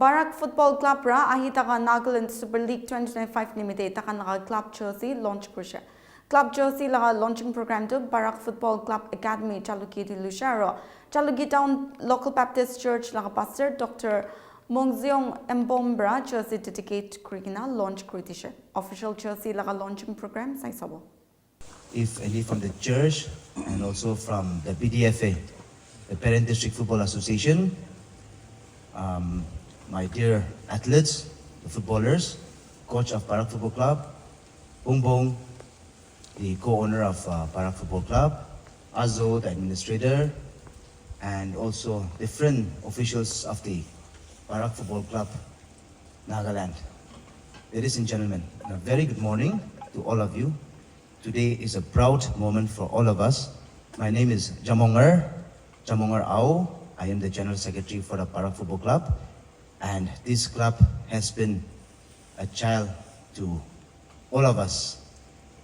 Barak Football Club ra ahi taka Nagaland Super League 2025 nimite taka naga Club Jersey launch kursha. Club Jersey laga launching program to Barak Football Club Academy Chaluki di Lusharo. Chaluki Town Local Baptist Church laga pastor Dr. Mongziong Mbombra Jersey dedicate krigina launch kritisha. Official Jersey laga launching program sai sabo. If any from the church and also from the BDFA, the Parent District Football Association, my dear athletes, the footballers, coach of Barak Football Club, Bong Bong, the co-owner of Barak Football Club, Azo, the administrator, and also different officials of the Barak Football Club, Nagaland. Ladies and gentlemen, a very good morning to all of you. Today is a proud moment for all of us. My name is Jamongar Ao. I am the General Secretary for the Barak Football Club. And this club has been a child to all of us.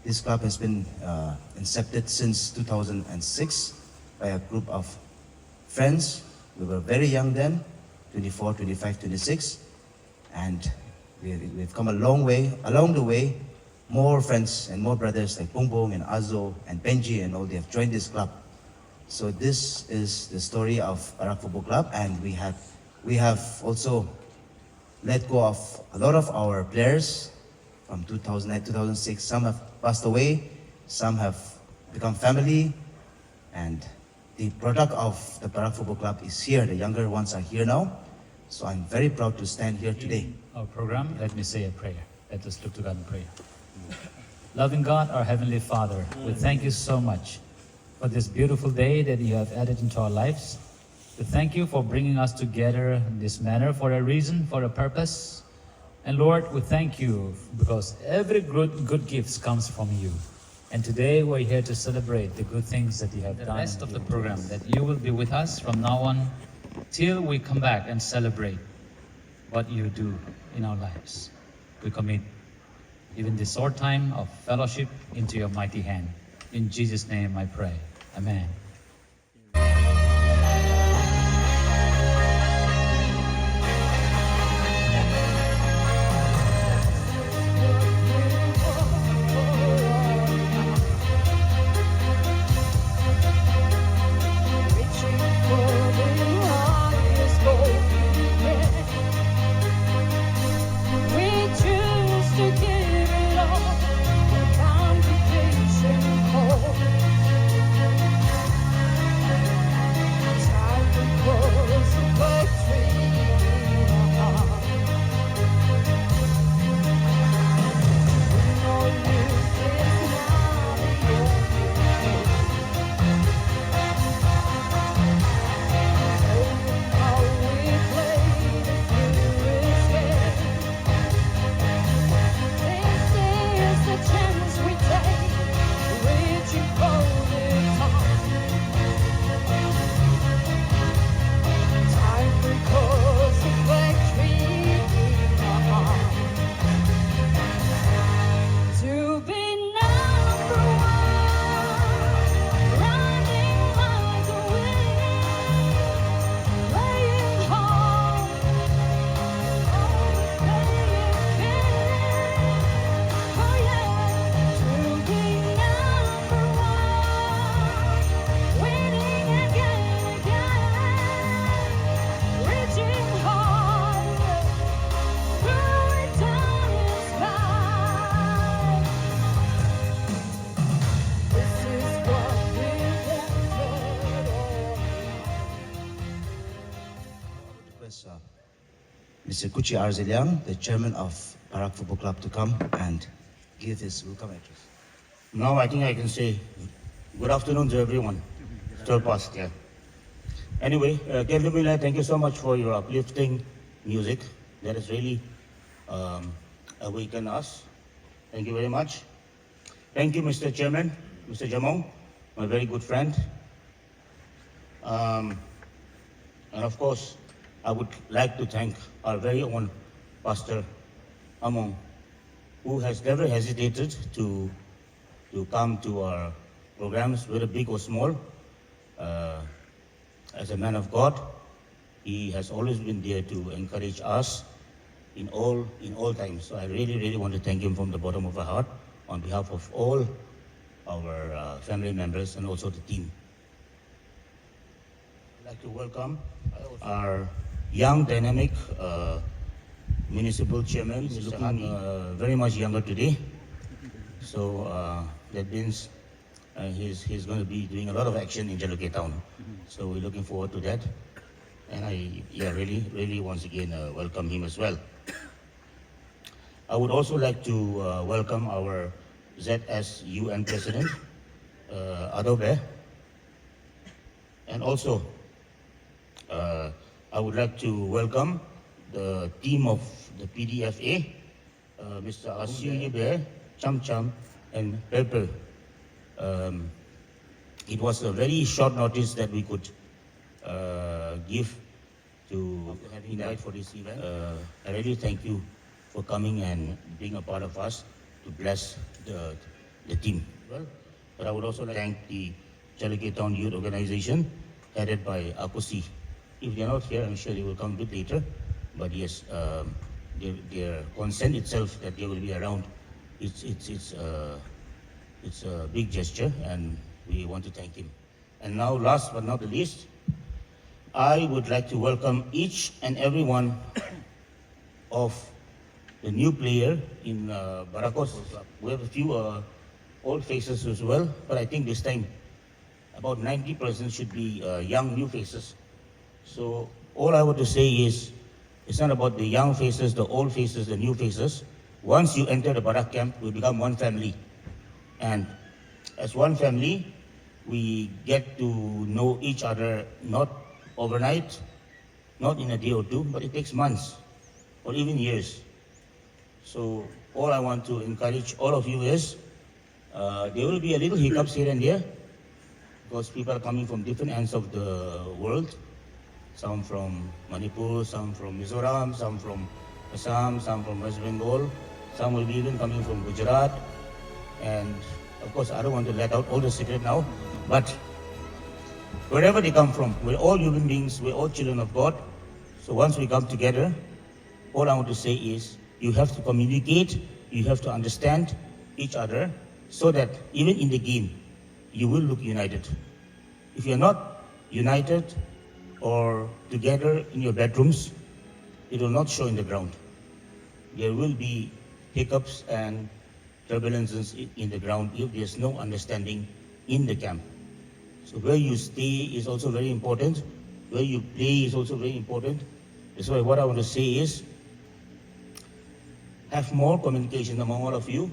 This club has been incepted since 2006 by a group of friends. We were very young then, 24, 25, 26. And we've come a long way. Along the way, more friends and more brothers like Bong Bong and Azo and Benji and all, they have joined this club. So this is the story of Barak Football Club, and we have also let go of a lot of our players from 2009, 2006. Some have passed away, some have become family, and the product of the Barak Football Club is here. The younger ones are here now. So I'm very proud to stand here today. Our program, let me say a prayer. Let us look to God in prayer. Loving God, our Heavenly Father, we thank you so much for this beautiful day that you have added into our lives. We thank you for bringing us together in this manner for a reason, for a purpose. And Lord, we thank you because every good gift comes from you. And today we're here to celebrate the good things that you have done. The rest of the program, that you will be with us from now on till we come back and celebrate what you do in our lives. We commit even this short time of fellowship into your mighty hand. In Jesus' name I pray. Amen. Mr. Kuchi Arzeliang, the chairman of Barak Football Club, to come and give his welcome address. Now I think I can say good afternoon to everyone. Still past, yeah. Anyway, Kelvin Miller, thank you so much for your uplifting music. That has really awakened us. Thank you very much. Thank you, Mr. Chairman, Mr. Jamong, my very good friend. And of course, I would like to thank our very own Pastor Among, who has never hesitated to come to our programs, whether big or small. As a man of God, He has always been there to encourage us in all times. So I really want to thank him from the bottom of our heart on behalf of all our family members and also the team. I'd like to welcome our young, dynamic municipal chairman. He's looking very much younger today. So that means he's going to be doing a lot of action in Jalukhe town. So we're looking forward to that. And I really once again welcome him as well. I would also like to welcome our ZSUN president, Adobe. And also, I would like to welcome the team of the PDFA, Mr. Asiu Yebe, Cham Cham, and Pepper. It was a very short notice that we could give to having that for this event. I really thank you for coming and being a part of us to bless the team. Well, but I would also like to thank the Jalukhe Town Youth Organization headed by Akusi. If they are not here, I'm sure they will come a bit later. But yes, their consent itself that they will be around, it's a big gesture, and we want to thank him. And now, last but not the least, I would like to welcome each and every one of the new player in Barakos. We have a few old faces as well, but I think this time about 90% should be young new faces. So all I want to say is, it's not about the young faces, the old faces, the new faces. Once you enter the Barak camp, we become one family. And as one family, we get to know each other not overnight, not in a day or two, but it takes months or even years. So all I want to encourage all of you is, there will be a little hiccups here and there, because people are coming from different ends of the world. Some from Manipur, some from Mizoram, some from Assam, some from West Bengal, some will be even coming from Gujarat. And of course, I don't want to let out all the secret now, but wherever they come from, we're all human beings, we're all children of God. So once we come together, all I want to say is, you have to communicate, you have to understand each other, so that even in the game, you will look united. If you're not united or together in your bedrooms, it will not show in the ground. There will be hiccups and turbulences in the ground if there's no understanding in the camp. So where you stay is also very important. Where you play is also very important. That's why what I want to say is, have more communication among all of you.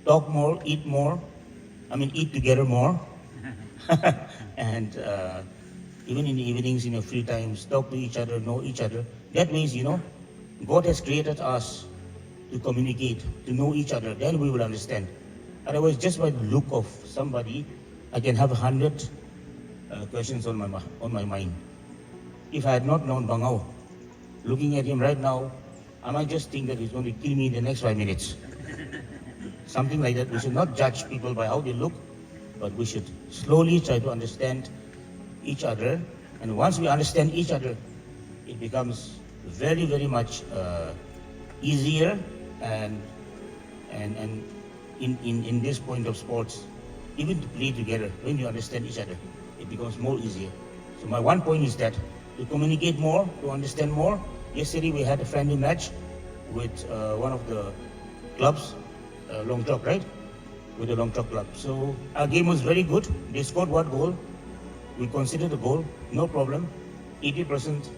Talk more, eat more. Eat together more. And even in the evenings, in your free times, talk to each other, know each other. That means, God has created us to communicate, to know each other. Then we will understand. Otherwise, just by the look of somebody, I can have 100 questions on my mind. If I had not known Bangau, looking at him right now, I might just think that he's going to kill me in the next 5 minutes. Something like that. We should not judge people by how they look, but we should slowly try to understand each other. And once we understand each other, it becomes very, very much easier. And in this point of sports, even to play together, when you understand each other, it becomes more easier. So my one point is that to communicate more, to understand more. Yesterday we had a friendly match with one of the clubs, Long Chok, right? With the Long Chok club. So our game was very good. They scored one goal. We considered the goal, no problem. 80%,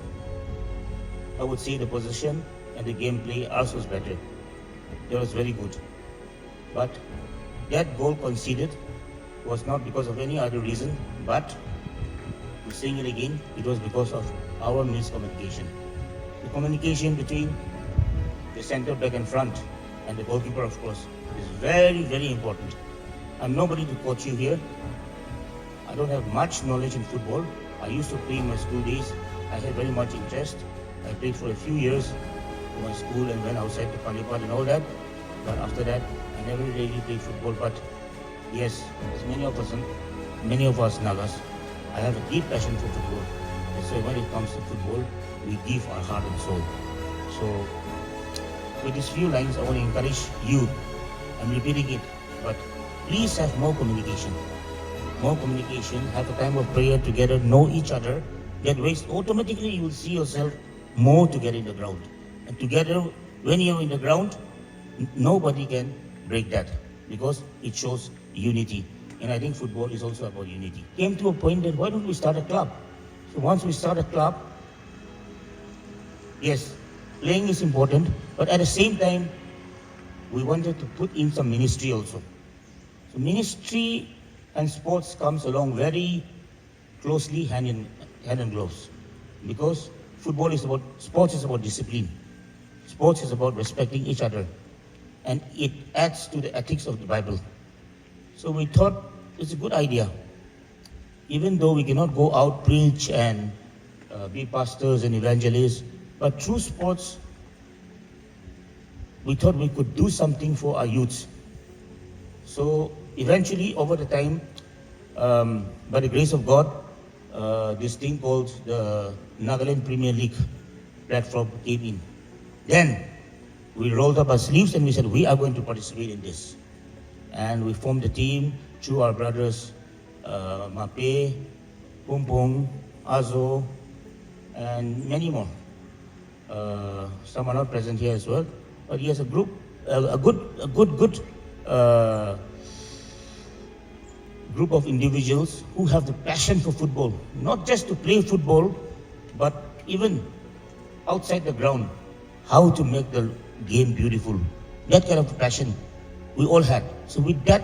I would say, the possession and the gameplay, ours was better. That was very good. But that goal conceded was not because of any other reason, but, I'm saying it again, it was because of our miscommunication. The communication between the center back and front and the goalkeeper, of course, is very, very important. I'm nobody to coach you here. I don't have much knowledge in football. I used to play in my school days. I had very much interest. I played for a few years in my school and went outside to Palipat and all that. But after that, I never really played football. But yes, as many of us Nagas, I have a deep passion for football. And so when it comes to football, we give our heart and soul. So, with these few lines, I want to encourage you. I'm repeating it, but please have more communication. More communication, have a time of prayer together, know each other. That way, automatically you will see yourself more together in the ground. And together, when you're in the ground, nobody can break that because it shows unity. And I think football is also about unity. Came to a point that why don't we start a club? So once we start a club, yes, playing is important, but at the same time, we wanted to put in some ministry also. So ministry and sports comes along very closely hand in gloves, because sports is about discipline. Sports is about respecting each other, and it adds to the ethics of the Bible. So we thought it's a good idea. Even though we cannot go out, preach and be pastors and evangelists, but through sports, we thought we could do something for our youths. So eventually, over the time, by the grace of God, this thing called the Nagaland Premier League platform came in. Then we rolled up our sleeves and we said, we are going to participate in this. And we formed a team through our brothers, Mape, Pumpong, Azo, and many more. Some are not present here as well. But he has a group, a good group of individuals who have the passion for football, not just to play football, but even outside the ground, how to make the game beautiful. That kind of passion we all had. So with that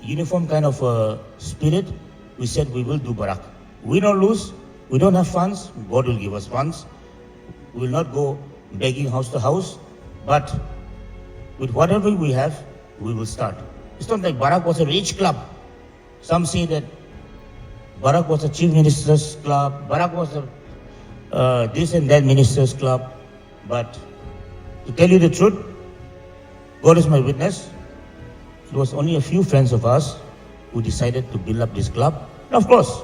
uniform kind of spirit, we said we will do Barak. Win or lose, we don't have funds, God will give us funds. We will not go begging house to house, but with whatever we have, we will start. It's not like Barak was a rich club. Some say that Barak was a chief minister's club, Barak was a this and that minister's club. But to tell you the truth, God is my witness. It was only a few friends of us who decided to build up this club. And of course,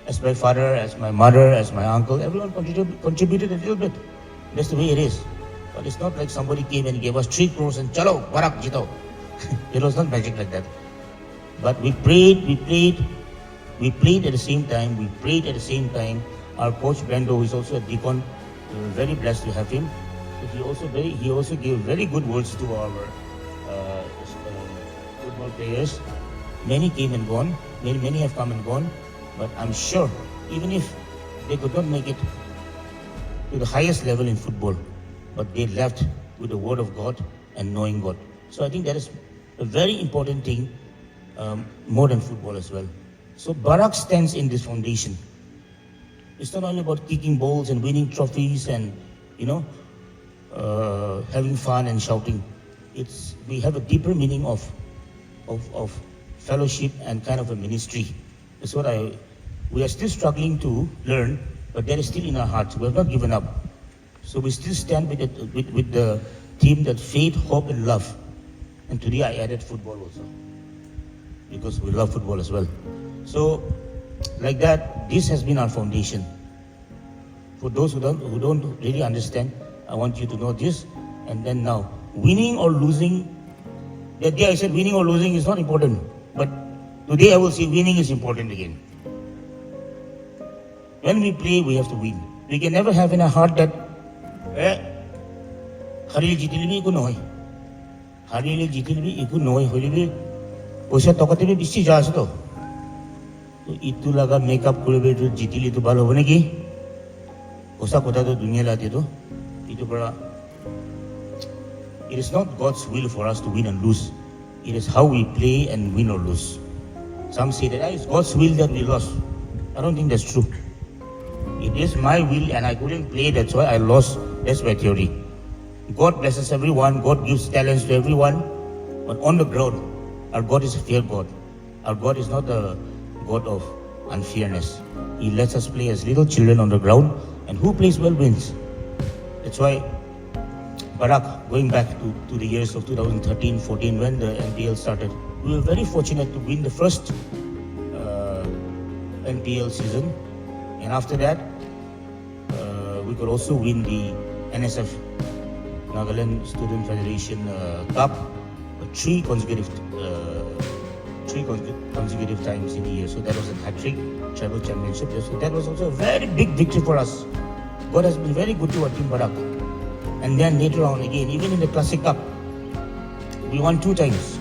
as my father, as my mother, as my uncle, everyone contributed a little bit. That's the way it is. But it's not like somebody came and gave us 3 crores and chalo, Barak jito. It was not magic like that. But we prayed at the same time. Our coach Brando, who is also a deacon, we were very blessed to have him. So he also gave very good words to our football players. Many came and gone, many have come and gone, but I'm sure even if they could not make it to the highest level in football, but they left with the word of God and knowing God. So I think that is a very important thing, more than football as well. So Barak stands in this foundation. It's not only about kicking balls and winning trophies and, having fun and shouting. We have a deeper meaning of fellowship and kind of a ministry. That's what we are still struggling to learn, but that is still in our hearts. We have not given up. So we still stand with the theme that faith, hope, and love. And today I added football also, because we love football as well. So, like that, this has been our foundation. For those who don't really understand, I want you to know this. And then now, winning or losing, that day I said winning or losing is not important. But today I will say winning is important again. When we play, we have to win. We can never have in our heart that haril jitilbi iku noy. Haril jitilbi iku noy. Holibi oisa tokate be bishi ja ase to. To itu laga makeup korebe to jitili to bhalo hobe naki. Osa kotha to duniya late to. Itu bara. It is not God's will for us to win and lose. It is how we play and win or lose. Some say that it's God's will that we lost. I don't think that's true. It is my will and I couldn't play, that's why I lost. That's my theory. God blesses everyone, God gives talents to everyone. But on the ground, our God is a fair God. Our God is not a God of unfairness. He lets us play as little children on the ground, and who plays well wins. That's why Barak, going back to the years of 2013-14 when the NPL started, we were very fortunate to win the first NPL season. And after that, we could also win the NSF, Nagaland Student Federation Cup, three consecutive times in a year. So that was a hat-trick tribal championship. So that was also a very big victory for us. God has been very good to our team Barak. And then later on again, even in the Classic Cup, we won 2 times.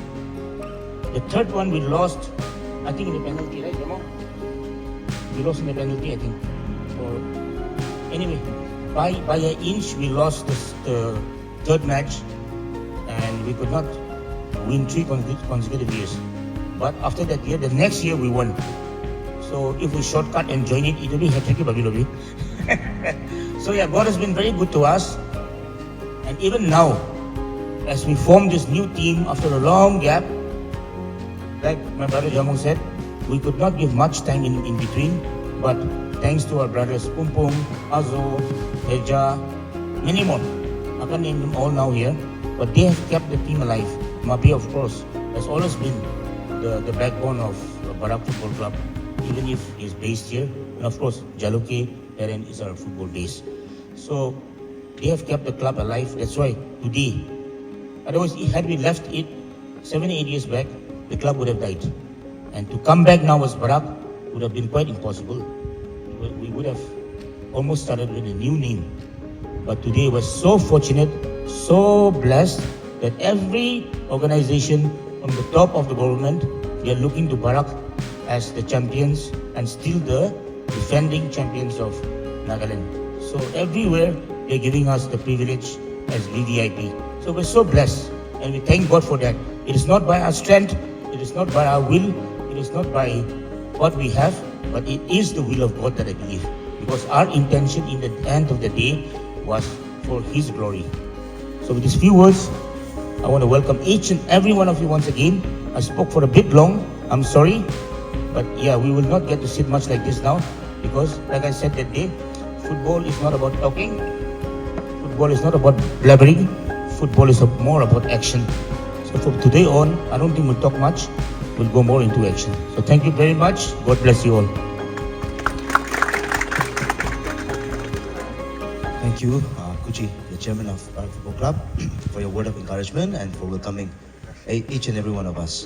The third one we lost, I think in the penalty, right, Jamal? We lost in the penalty, I think. Or anyway, by an inch we lost the third match, and we could not win 3 consecutive years. But after that year, the next year we won. So if we shortcut and join it, it will be hat-tricky, Babilobi. So yeah, God has been very good to us. And even now, as we form this new team after a long gap, like my brother Jamong said, we could not give much time in between, but thanks to our brothers Pumpung, Azo, Eja, many more. I can't name them all now here, but they have kept the team alive. Mapi, of course, has always been the backbone of Barak Football Club, even if he's based here. And of course, Jaluke, Eren is our football base. So they have kept the club alive. That's why today, otherwise, had we left it 7-8 years back, the club would have died. And to come back now as Barak would have been quite impossible. We would have almost started with a new name. But today we're so fortunate, so blessed that every organization from the top of the government, they are looking to Barak as the champions and still the defending champions of Nagaland. So everywhere they're giving us the privilege as VVIP. So we're so blessed and we thank God for that. It is not by our strength, it is not by our will, it is not by what we have, but it is the will of God that I believe. Because our intention in the end of the day was for His glory. So with these few words, I want to welcome each and every one of you once again. I spoke for a bit long, I'm sorry. But yeah, we will not get to sit much like this now. Because like I said that day, football is not about talking. Football is not about blabbering. Football is more about action. So from today on, I don't think we'll talk much. We'll go more into action. So thank you very much. God bless you all. Thank you, Kuchi, the chairman of Barak Football Club, for your word of encouragement and for welcoming each and every one of us.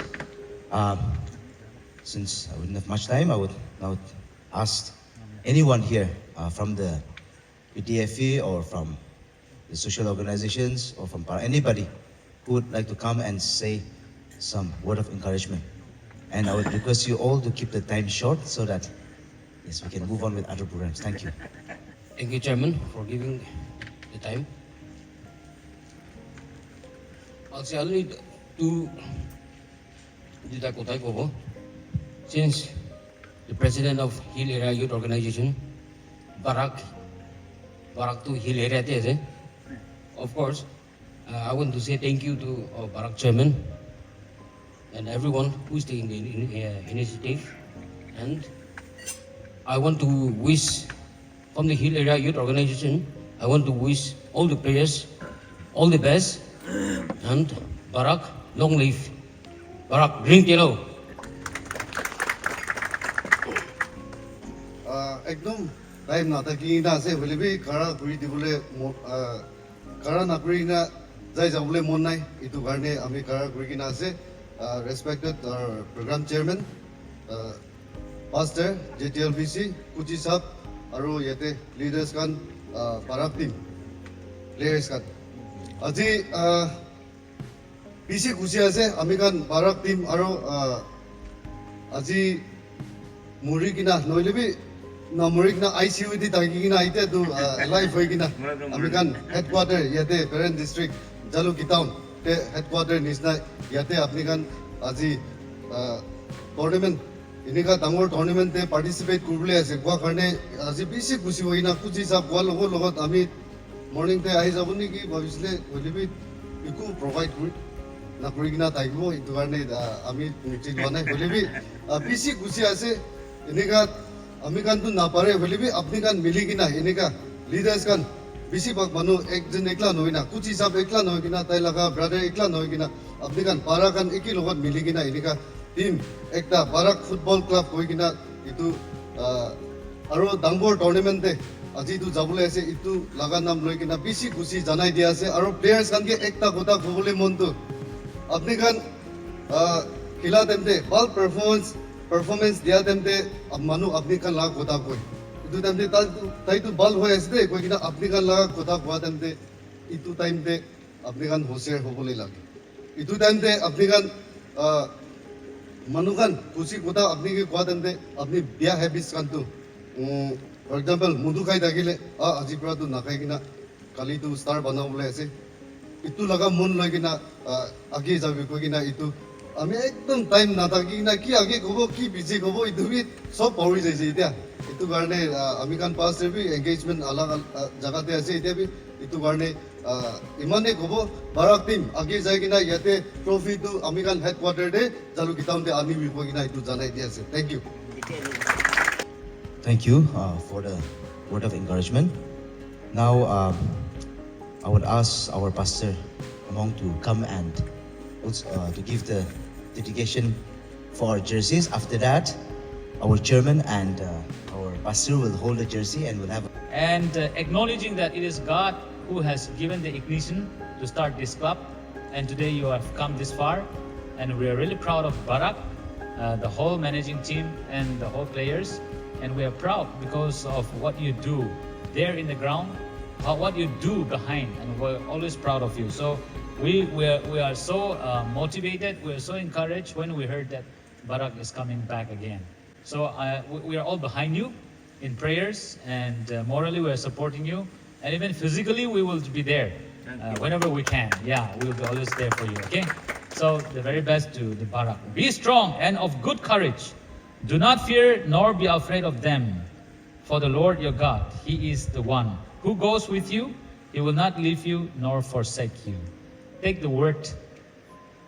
Since I wouldn't have much time, I would now ask anyone here from the PTFE or from the social organizations or from anybody who would like to come and say some word of encouragement. And I would request you all to keep the time short so that yes, we can move on with other programs. Thank you. Thank you, Chairman, for giving the time. I'll say only to Kotai Kobo, since the president of Hill Area Youth Organization, Barak to Hill Area, of course, I want to say thank you to Barak Chairman and everyone who is taking the initiative. And I want to wish, from the Hill Area Youth Organization, I want to wish all the players all the best, and Barak, long live. Barak, drink yellow. একদম time নাথাকি না আছে হলে B কাৰা কৰি দিবলৈ কাৰা নকৰি না যাই যাবলৈ মন নাই এইটো কাৰণে আমি কাৰা কৰি কিনা আছে ৰেসপেক্টেড প্ৰগ্ৰাম চেয়াৰমেন পাস্টাৰ JTLBC কুচি সাহেব আৰু ইয়াতে লিডাৰ্ছ কান বাৰাক টিম প্লেয়াৰ্ছ কান আজি বেছি খুচি আছে আমি কান বাৰাক টিম আৰু আজি মুৰি কিনা নইলেবি Namurik na ICU di tagi kina ite tu live hoy kina American headquarter yate parent district Jaluki town te headquarter nisna yate apni kan aji tournament inika dangor tournament te participate kurbole ase kwa karne aji bisi kusi hoina kuchi sa kwa logot ami morning te ahi jabuni ki bhabisle hoilebi iku provide kuri na kuri kina taibo itu karne ami nichi banai hoilebi bisi kusi ase inika আমি কান তো না পারে বলিবি আপনি কান মিলি কিনা এনেকা leaders কান বেশিরভাগ মানুষ একজন একলা নয় না কুচি সাহেব একলা নয় কিনা তাই লাগা ব্রাদার একলা নয় কিনা আপনি কান পারা কান একই লগত মিলি কিনা এনেকা টিম একটা বারাক ফুটবল ক্লাব হই কিনা ইটো আৰু ডাঙৰ টুৰ্নামেন্টে আজি তো যাবলৈ আছে ইটো লগা নাম লৈ কিনা বেছি খুচি জনাই দিয়া আছে আৰু প্লেয়াৰ্ছ খানকে একটা কথা ক'বলৈ মনটো আপুনি খান খেলা তেমতে ভাল পাৰফৰ্মেন্স দিয়া তেমতে মানুহ আপুনি খান লগা কথা কয় ইটো তেমতে তাইতো ভাল হৈ আছে দেই কৈ কিনা আপুনি খান লগা কথা কোৱা তেমতে ইটো টাইমতে আপুনি খান হুঁচিয়াৰ হ'বলৈ লাগে ইটো টাইমতে আপুনি খান মানুহ খান খুচি কথা আপুনি কোৱা তেমতে আপুনি বেয়া হেবিটছ খানটো ফৰ এক্সাম্পল মধু খাই থাকিলে আজিৰ পৰাতো নাখাই কিনা কালিতো ষ্টাৰ বনাবলৈ আছে ইটো লগা মন লৈ কিনা আগে যাবি কৈ কিনা ইটো আমি একদম টাইম নাথাকি কিনা কি আগে ক'ব কি বিজি ক'ব ইটো বি চব পাহৰি যাইছে এতিয়া এইটো কাৰণে আমি কাৰণ পাছ বি এংগেজমেণ্ট আলাগ জেগাতে আছে এতিয়া বি এইটো কাৰণে ইমানেই ক'ব বাৰাক টিম আগে যাই কিনা ইয়াতে ট্ৰফিটো আমি কাৰণ হেড কোৱাৰ্টাৰতে জালুকিটাউনতে আনিবি কৈ কিনা এইটো জনাই দি আছে thank you Thank you for the word of encouragement. Now, I would ask our pastor Among to come and also, to give the dedication for our jerseys. After that, our chairman and our pastor will hold the jersey and will have. And acknowledging that it is God who has given the ignition to start this club, and today you have come this far, and we are really proud of Barak, the whole managing team and the whole players, and we are proud because of what you do there in the ground, what you do behind, and we're always proud of you. So we are so motivated, we are so encouraged when we heard that Barak is coming back again. So we are all behind you in prayers, and morally we are supporting you, and even physically we will be there whenever we can. Yeah, we will be always there for you. Okay. So the very best to the Barak. Be strong and of good courage. Do not fear nor be afraid of them, for the Lord your God, He is the one who goes with you. He will not leave you nor forsake you. Take the word.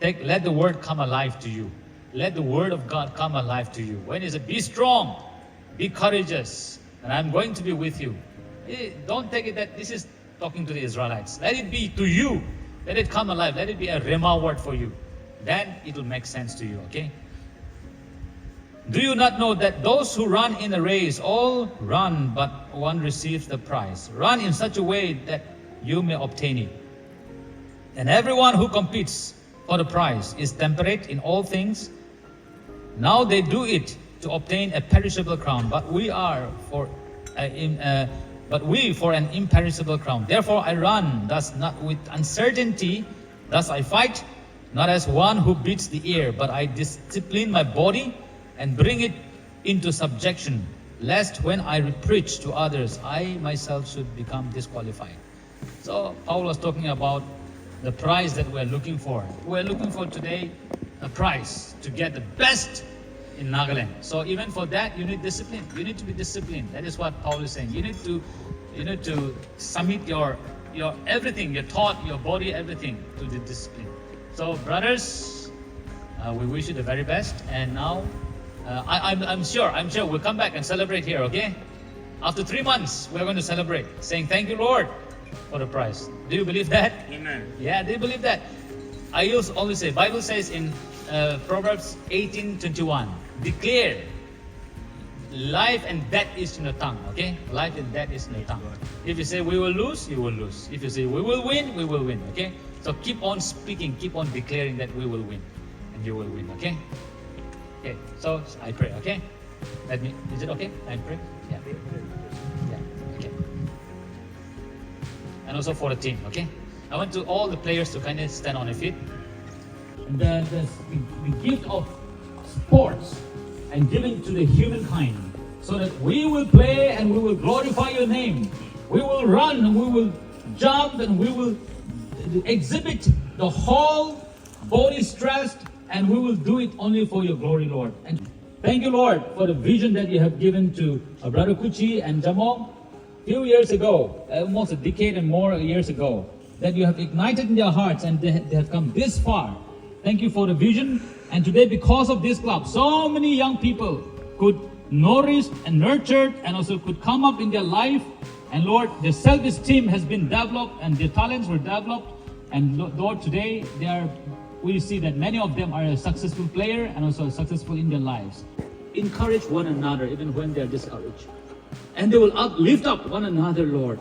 Let the word come alive to you. Let the word of God come alive to you. When is it? Be strong, be courageous, and I'm going to be with you. Don't take it that this is talking to the Israelites. Let it be to you. Let it come alive. Let it be a Rema word for you. Then it will make sense to you. Okay. Do you not know that those who run in a race all run, but one receives the prize? Run in such a way that you may obtain it. And everyone who competes for the prize is temperate in all things. Now they do it to obtain a perishable crown, but we for an imperishable crown. Therefore I run, thus not with uncertainty. Thus I fight, not as one who beats the air, but I discipline my body and bring it into subjection, lest when I preach to others, I myself should become disqualified. So Paul was talking about the prize that we're looking for. We're looking for today a prize to get the best in Nagaland. So even for that, you need discipline. You need to be disciplined. That is what Paul is saying. You need to submit your everything, your thought, your body, everything to the discipline. So brothers, we wish you the very best. And now, I'm sure we'll come back and celebrate here, okay? After 3 months, we're going to celebrate, saying, thank you, Lord, for the prize. Do you believe that? Amen. Yeah, do you believe that? I always say, Bible says in Proverbs 18:21, declare, life and death is in the tongue, okay? Life and death is in the tongue. If you say we will lose, you will lose. If you say we will win, we will win, okay? So keep on speaking, keep on declaring that we will win, and you will win, okay? Okay, so I pray, okay? Is it okay? I pray? Yeah. Yeah, okay. And also for the team, okay? I want all the players to kind of stand on their feet. The gift of sports and given to the humankind, so that we will play and we will glorify your name. We will run and we will jump and we will exhibit the whole body stressed, and we will do it only for your glory, Lord. And thank you, Lord, for the vision that you have given to Brother Kuchi and Jamong few years ago, almost a decade and more years ago, that you have ignited in their hearts, and they have come this far. Thank you for the vision. And today, because of this club, so many young people could nourish and nurtured and also could come up in their life. And Lord, their self-esteem has been developed and their talents were developed. And Lord, today we see that many of them are a successful player and also successful in their lives. Encourage one another even when they are discouraged. and they will lift up one another, Lord.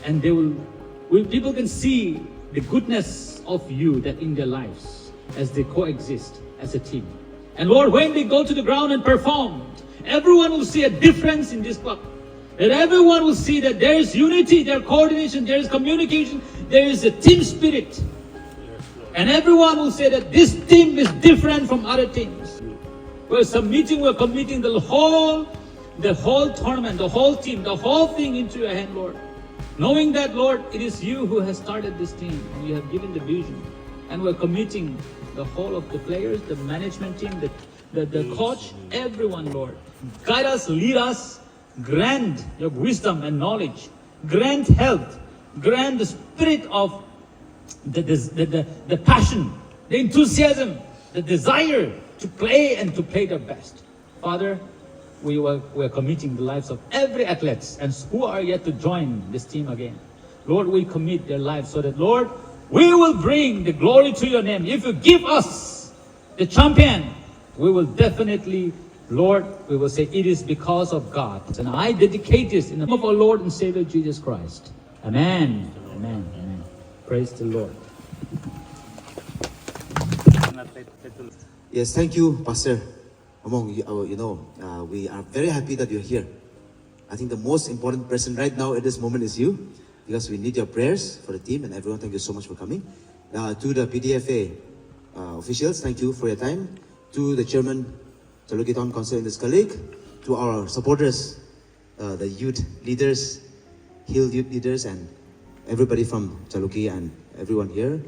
And people can see the goodness of you that in their lives as they coexist as a team. And Lord, when they go to the ground and perform, everyone will see a difference in this club. That everyone will see that there is unity, there is coordination, there is communication, there is a team spirit. And everyone will say that this team is different from other teams. We're submitting, we're committing the whole tournament, the whole team, the whole thing into your hand, Lord. Knowing that, Lord, it is you who has started this team and you have given the vision. And we're committing the whole of the players, the management team, the coach, everyone, Lord. Guide us, lead us, grant your wisdom and knowledge, grant health, grant the spirit of the passion, the enthusiasm, the desire to play and to play their best. Father, we are committing the lives of every athlete and who are yet to join this team again. Lord, we commit their lives so that, Lord, we will bring the glory to your name. If you give us the champion, we will definitely, Lord, we will say it is because of God. And I dedicate this in the name of our Lord and Savior Jesus Christ. Amen. Amen. Amen. Praise the Lord. Yes, thank you, Pastor. We are very happy that you're here. I think the most important person right now at this moment is you, because we need your prayers for the team and everyone. Thank you so much for coming. To the PDFA officials, thank you for your time. To the chairman, Chalukee Town Council and his colleague, to our supporters, the youth leaders, Hill youth leaders, and everybody from Chalukee and everyone here.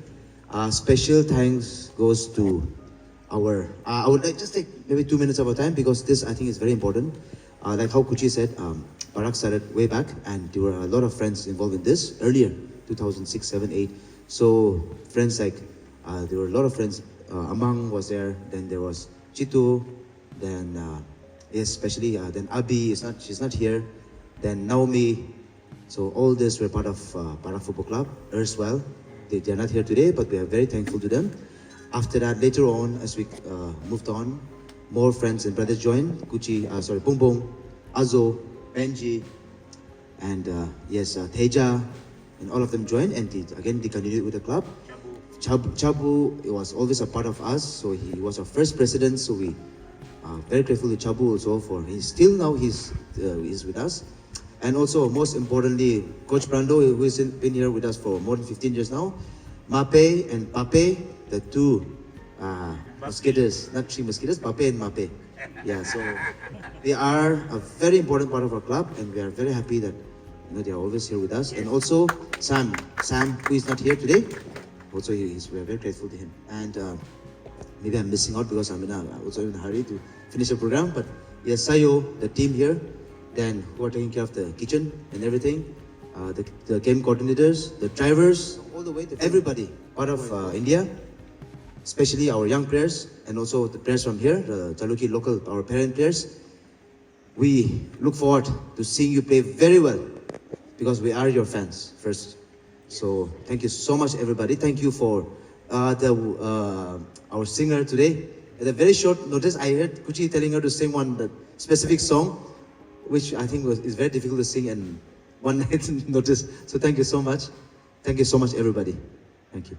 Special thanks goes to I would like just take maybe 2 minutes of our time because this I think is very important. Like how Kuchi said, Barak started way back and there were a lot of friends involved in this earlier, 2006, 7, 8. So friends like, there were a lot of friends, Amang was there, then there was Chitu, then especially then Abi, she's not here, then Naomi. So all this were part of Barak Football Club, erstwhile. They're not here today, but we are very thankful to them. After that, later on, as we moved on, more friends and brothers joined. Bung Bung, Azo, Benji, and Teja, and all of them joined. And they continued with the club. Chabu was always a part of us, so he was our first president. So we are very grateful to Chabu also for he's with us. And also, most importantly, Coach Brando, who has been here with us for more than 15 years now. Mape and Pape, the two mosquitoes, not three mosquitoes, Pape and Mape. Yeah, so they are a very important part of our club, and we are very happy that they are always here with us. And also Sam, who is not here today, also we are very grateful to him. And maybe I'm missing out because I'm also in a hurry to finish the program. But yes, Sayo, the team here, then who are taking care of the kitchen and everything, the game coordinators, the drivers, all the way to everybody part of India, especially our young players and also the players from here, the Chalukee local, our parent players. We look forward to seeing you play very well because we are your fans first. So thank you so much, everybody. Thank you for our singer today. At a very short notice, I heard Kuchi telling her to sing one specific song, which I think is very difficult to sing in one night notice. So thank you so much. Thank you so much, everybody. Thank you.